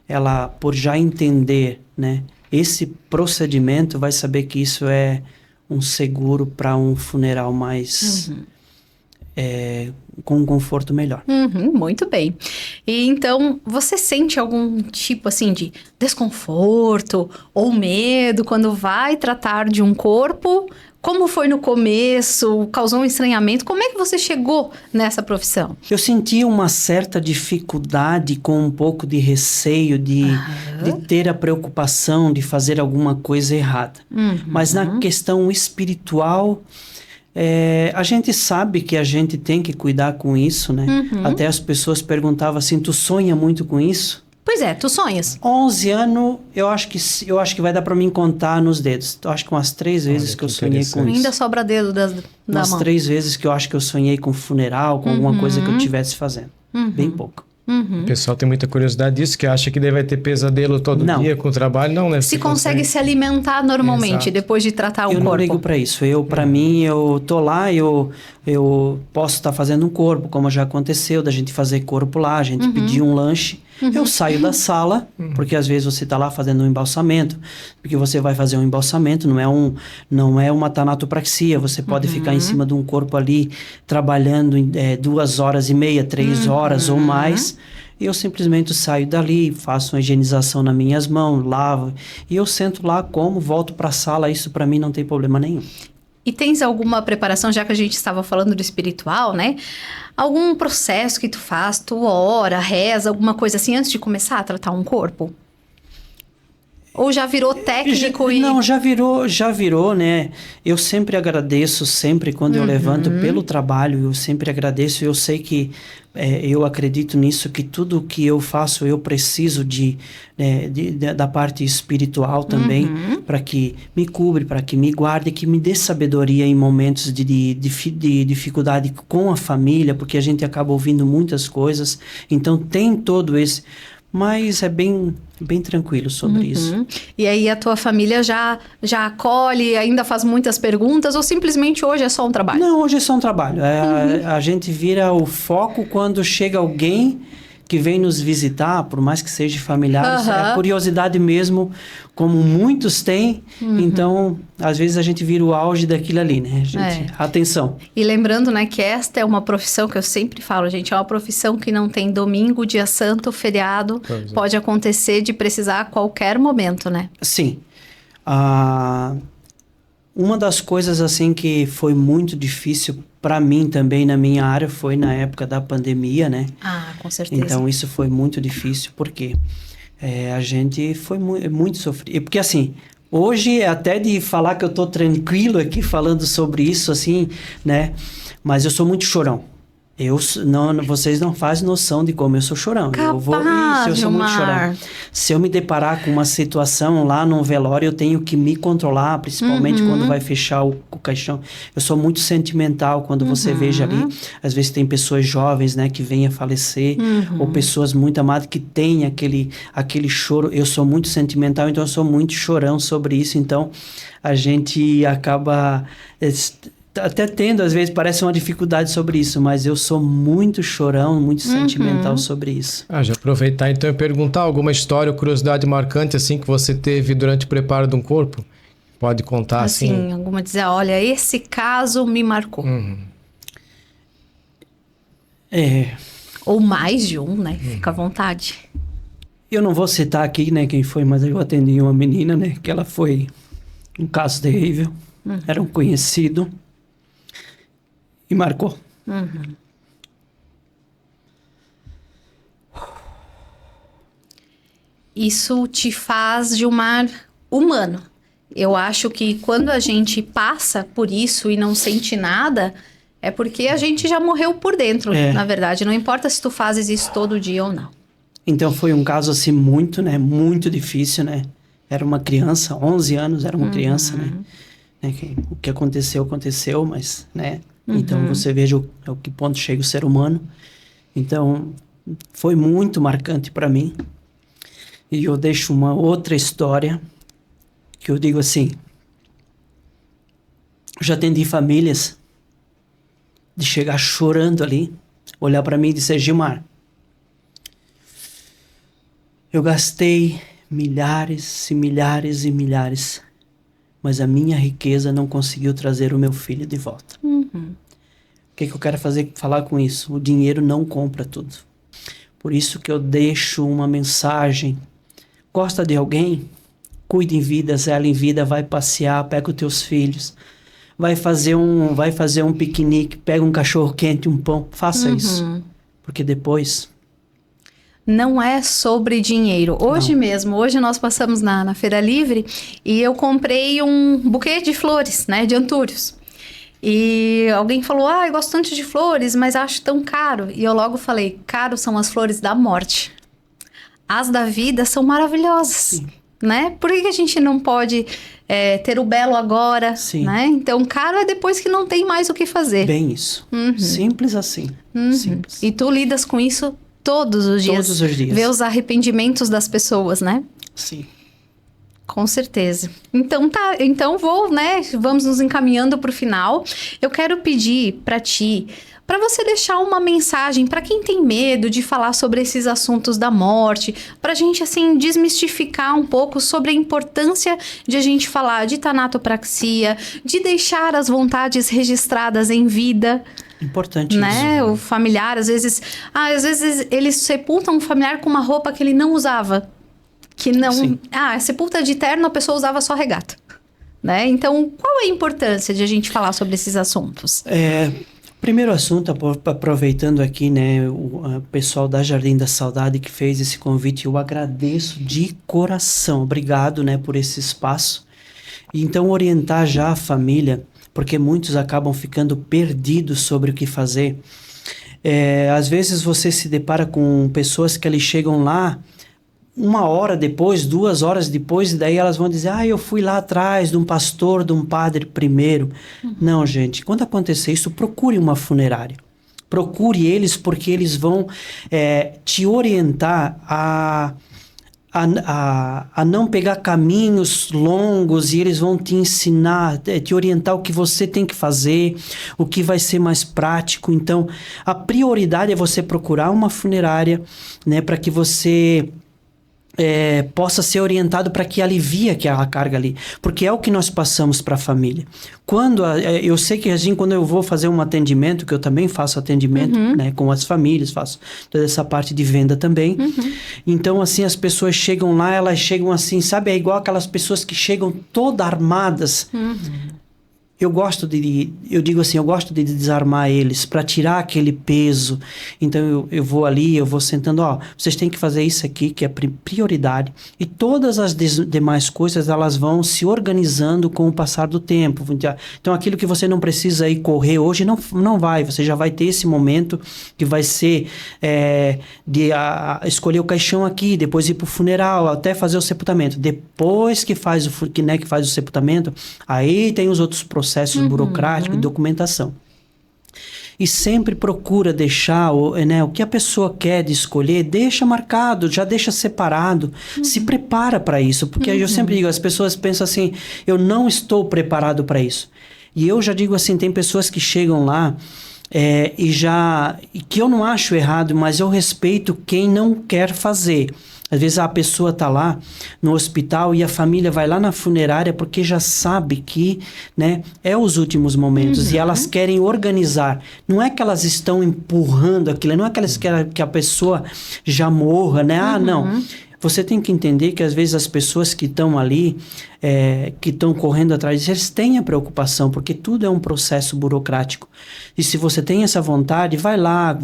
S3: ela, por já entender, né, esse procedimento, vai saber que isso é um seguro para um funeral mais... com um conforto melhor.
S1: Muito bem. E então, você sente algum tipo, assim, de desconforto ou medo quando vai tratar de um corpo? Como foi no começo? Causou um estranhamento? Como é que você chegou nessa profissão?
S3: Eu senti uma certa dificuldade, com um pouco de receio de ter a preocupação de fazer alguma coisa errada. Mas na questão espiritual, a gente sabe que a gente tem que cuidar com isso, né? Até as pessoas perguntavam assim, tu sonha muito com isso?
S1: Pois é, tu sonhas.
S3: 11 anos, eu acho que vai dar pra mim contar nos dedos. Eu acho que umas 3 vezes que eu sonhei com isso.
S1: Ainda sobra dedo da mão.
S3: Umas 3 vezes que eu acho que eu sonhei com funeral, com alguma coisa que eu estivesse fazendo. Bem pouco.
S2: O pessoal tem muita curiosidade disso, que acha que vai ter pesadelo todo dia com o trabalho. Não, né?
S1: Se consegue se alimentar normalmente. Exato. Depois de tratar o corpo.
S3: Eu não ligo pra isso. Pra mim, eu tô lá, eu Eu posso estar fazendo um corpo, como já aconteceu, da gente fazer corpo lá, a gente pedir um lanche. Eu saio da sala, porque às vezes você está lá fazendo um embalsamento, porque você vai fazer um embalsamento, não é uma tanatopraxia, você pode ficar em cima de um corpo ali, trabalhando 2h30, 3 horas ou mais. E eu simplesmente saio dali, faço uma higienização nas minhas mãos, lavo, e eu sento lá, como, volto para a sala, isso para mim não tem problema nenhum.
S1: E tens alguma preparação, já que a gente estava falando do espiritual, né? Algum processo que tu faz, tu ora, reza, alguma coisa assim, antes de começar a tratar um corpo? Ou já virou técnico e...
S3: Não, já virou, né? Eu sempre agradeço, sempre quando eu levanto pelo trabalho, eu sempre agradeço. Eu sei que eu acredito nisso, que tudo que eu faço, eu preciso da parte espiritual também, para que me cubra, para que me guarde, que me dê sabedoria em momentos de dificuldade com a família, porque a gente acaba ouvindo muitas coisas. Então, tem todo esse... Mas é bem tranquilo sobre isso.
S1: E aí a tua família já acolhe, ainda faz muitas perguntas, ou simplesmente hoje é só um trabalho?
S3: Não, hoje é só um trabalho. A gente vira o foco quando chega alguém que vem nos visitar, por mais que seja familiar, é a curiosidade mesmo, como muitos têm. Então, às vezes a gente vira o auge daquilo ali, né? Atenção.
S1: E lembrando, né, que esta é uma profissão que eu sempre falo, gente, é uma profissão que não tem domingo, dia santo, feriado, pode acontecer de precisar a qualquer momento, né?
S3: Sim. Uma das coisas, assim, que foi muito difícil para mim também na minha área foi na época da pandemia, né?
S1: Ah, com certeza.
S3: Então, isso foi muito difícil, porque a gente foi muito sofrido. Porque, assim, hoje, até de falar que eu tô tranquilo aqui falando sobre isso, assim, né? Mas eu sou muito chorão. Vocês não fazem noção de como eu sou chorão.
S1: Capaz,
S3: eu sou muito chorão. Se eu me deparar com uma situação lá num velório, eu tenho que me controlar, principalmente quando vai fechar o caixão. Eu sou muito sentimental quando você veja ali. Às vezes tem pessoas jovens, né, que vêm a falecer, ou pessoas muito amadas que têm aquele choro. Eu sou muito sentimental, então eu sou muito chorão sobre isso. Então, a gente acaba... até tendo, às vezes, parece uma dificuldade sobre isso, mas eu sou muito chorão, muito sentimental sobre isso.
S2: Já aproveitar então e perguntar alguma história ou curiosidade marcante, assim, que você teve durante o preparo de um corpo? Pode contar, assim?
S1: Alguma dizer, olha, esse caso me marcou. Ou mais de um, né? Fica à vontade.
S3: Eu não vou citar aqui, né, quem foi, mas eu atendi uma menina, né, que ela foi um caso terrível. Era um conhecido. E marcou.
S1: Isso te faz, Gilmar, humano. Eu acho que quando a gente passa por isso e não sente nada, é porque a gente já morreu por dentro, na verdade. Não importa se tu fazes isso todo dia ou não. Então
S3: foi um caso assim muito difícil, né? Era uma criança, 11 anos, era uma criança, né? O que aconteceu, mas, né? Então, você veja o que ponto chega o ser humano. Então, foi muito marcante para mim. E eu deixo uma outra história, que eu digo assim, eu já atendi famílias de chegar chorando ali, olhar para mim e dizer, Gilmar, eu gastei milhares e milhares e milhares, mas a minha riqueza não conseguiu trazer o meu filho de volta. O que eu quero falar com isso? O dinheiro não compra tudo. Por isso que eu deixo uma mensagem. Gosta de alguém? Cuide em vida, zela em vida, vai passear, pega os teus filhos, vai fazer um piquenique, pega um cachorro quente, um pão, faça isso. Porque depois...
S1: Não é sobre dinheiro. Hoje nós passamos na Feira Livre e eu comprei um buquê de flores, né, de antúrios. E alguém falou, eu gosto tanto de flores, mas acho tão caro. E eu logo falei, caro são as flores da morte. As da vida são maravilhosas, né? Por que a gente não pode ter o belo agora, né? Então, caro é depois que não tem mais o que fazer.
S3: Bem isso. Simples assim. Simples.
S1: E tu lidas com isso todos os dias.
S3: Todos os dias.
S1: Vê os arrependimentos das pessoas, né?
S3: Sim.
S1: Com certeza. Então vamos nos encaminhando para o final. Eu quero pedir para ti, para você deixar uma mensagem para quem tem medo de falar sobre esses assuntos da morte, para a gente, assim, desmistificar um pouco sobre a importância de a gente falar de tanatopraxia, de deixar as vontades registradas em vida.
S3: Importante
S1: né?
S3: isso.
S1: O familiar, às vezes eles sepultam um familiar com uma roupa que ele não usava. Que não...
S3: Sim.
S1: Sepulta de terno, a pessoa usava só regata. Né? Então, qual é a importância de a gente falar sobre esses assuntos?
S3: Primeiro assunto, aproveitando aqui, né, o pessoal da Jardim da Saudade que fez esse convite, eu agradeço de coração. Obrigado, né, por esse espaço. Então, orientar já a família, porque muitos acabam ficando perdidos sobre o que fazer. Às vezes você se depara com pessoas que eles chegam lá 1 hora depois, 2 horas depois, e daí elas vão dizer, eu fui lá atrás de um pastor, de um padre primeiro. Não, gente, quando acontecer isso, procure uma funerária. Procure eles, porque eles vão te orientar a não pegar caminhos longos, e eles vão te ensinar, te orientar o que você tem que fazer, o que vai ser mais prático. Então, a prioridade é você procurar uma funerária, né, para que você possa ser orientado para que alivie aquela carga ali, porque é o que nós passamos para a família. Eu sei que assim, quando eu vou fazer um atendimento, que eu também faço atendimento, né, com as famílias, faço toda essa parte de venda também. Então, assim, as pessoas chegam lá, elas chegam assim, sabe, é igual aquelas pessoas que chegam todas armadas. Eu gosto de desarmar eles, para tirar aquele peso. Então, eu vou ali, eu vou sentando, vocês têm que fazer isso aqui, que é prioridade. E todas as demais coisas, elas vão se organizando com o passar do tempo. Então, aquilo que você não precisa ir correr hoje, não vai. Você já vai ter esse momento que vai ser de escolher o caixão aqui, depois ir para o funeral, até fazer o sepultamento. Depois que faz o sepultamento, aí tem os outros processos burocráticos e documentação. E sempre procura deixar o que a pessoa quer de escolher, deixa marcado, já deixa separado, se prepara para isso, porque eu sempre digo, as pessoas pensam assim, eu não estou preparado para isso. E eu já digo assim, tem pessoas que chegam lá e que eu não acho errado, mas eu respeito quem não quer fazer. Às vezes a pessoa está lá no hospital e a família vai lá na funerária porque já sabe que, né, é os últimos momentos, e elas querem organizar. Não é que elas estão empurrando aquilo, não é que elas querem que a pessoa já morra, né? Não. Você tem que entender que às vezes as pessoas que estão ali, que estão correndo atrás disso, eles têm a preocupação, porque tudo é um processo burocrático. E se você tem essa vontade, vai lá,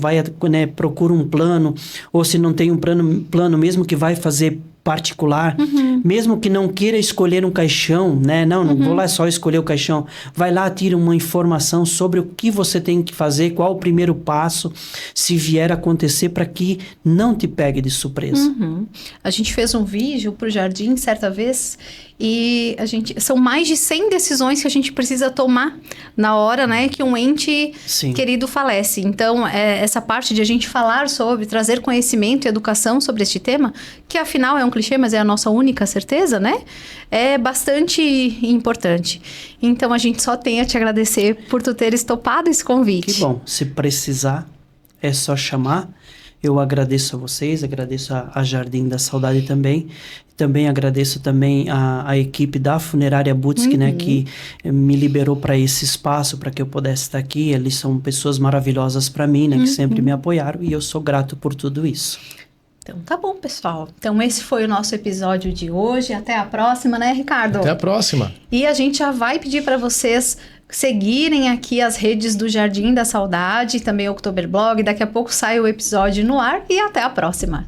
S3: procura um plano, ou se não tem um plano mesmo que vai fazer particular, mesmo que não queira escolher um caixão, né? Não vou lá só escolher o caixão. Vai lá, tira uma informação sobre o que você tem que fazer, qual o primeiro passo, se vier a acontecer, para que não te pegue de surpresa.
S1: A gente fez um vídeo pro Jardim certa vez, e são mais de 100 decisões que a gente precisa tomar na hora, né, que um ente querido falece. Então, essa parte de a gente falar sobre, trazer conhecimento e educação sobre este tema, que afinal é um clichê, mas é a nossa única certeza, né, é bastante importante. Então, a gente só tem a te agradecer por tu teres topado esse convite.
S3: Que bom. Se precisar, é só chamar. Eu agradeço a vocês, agradeço a Jardim da Saudade também. Também agradeço também a equipe da Funerária Butski, né, que me liberou para esse espaço, para que eu pudesse estar aqui. Eles são pessoas maravilhosas para mim, né, que sempre me apoiaram, e eu sou grato por tudo isso.
S1: Então tá bom, pessoal. Então esse foi o nosso episódio de hoje. Até a próxima, né, Ricardo?
S2: Até a próxima.
S1: E a gente já vai pedir para vocês seguirem aqui as redes do Jardim da Saudade, também o Oktoberblog. Daqui a pouco sai o episódio no ar, e até a próxima.